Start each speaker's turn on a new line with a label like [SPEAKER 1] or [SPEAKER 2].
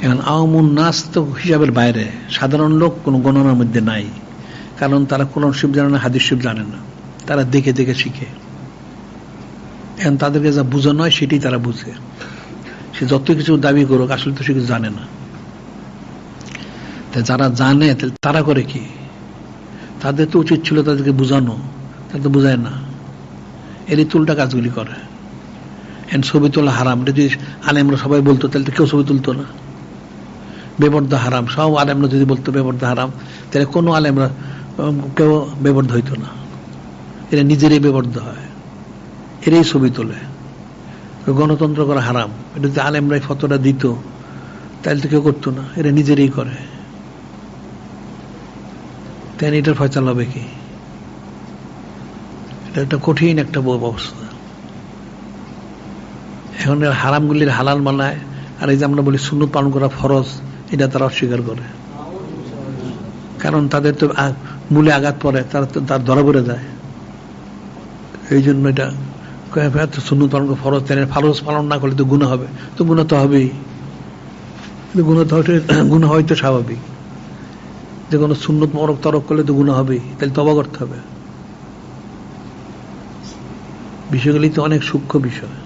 [SPEAKER 1] এখন আওয়ামুন নাস তো হিসাবের বাইরে, সাধারণ লোক কোনো গণনার মধ্যে নাই, কারণ তারা কোরআন শরীফ জানে না, হাদিস শরীফ জানে না, তারা দেখে দেখে শিখে। এখন তাদেরকে যা বোঝানো হয় সেটাই তারা বুঝে। সে যত কিছু দাবি করুক, আসলে তো সে কিছু জানে না। যারা জানে তারা করে কি? তাদের তো উচিত ছিল তাদেরকে বোঝানো, তারা তো বোঝায় না, এরই তুলটা কাজগুলি করে। এখন ছবি তোলা হারাম, এটা যদি আলেমরা সবাই বলতো তাহলে তো কেউ ছবি তুলতো না। বেপর্দা হারাম, সব আলেমরা যদি বলতো বেপর্দা হারাম, তাহলে কোনো আলেমরা কেউ বেপর্দা হইতো না। এরা নিজেরই বেপর্দা হয়, এরাই ছবি তোলে। গণতন্ত্র করা হারাম, এটা যদি আলেমরাই ফতোয়া দিত তাহলে তো কেউ করতো না, এরা নিজেরই করে। তাই এটার ফয়সালা হবে কি? এটা একটা কঠিন একটা অবস্থা। এখন হারামগুলির হালাল বানায়, আর এই যে আমরা বলি সুন্নত পালন করা ফরজ, এটা তারা অস্বীকার করে। কারণ তাদের তো মূলে আঘাত পড়ে, তার ধরা পড়ে যায়। এই জন্য এটা সুন্নত পালন করা ফরজ, ফরজ পালন না করলে তো গুনাহ হবে। তো গুনাহ তো হবেই, গুনাহ হয় তো স্বাভাবিক। যে কোনো সুন্নত মরক তরক করলে তো গুনাহ হবেই, তাহলে তওবা করতে হবে। বিষয়গুলি তো অনেক সূক্ষ্ম বিষয়।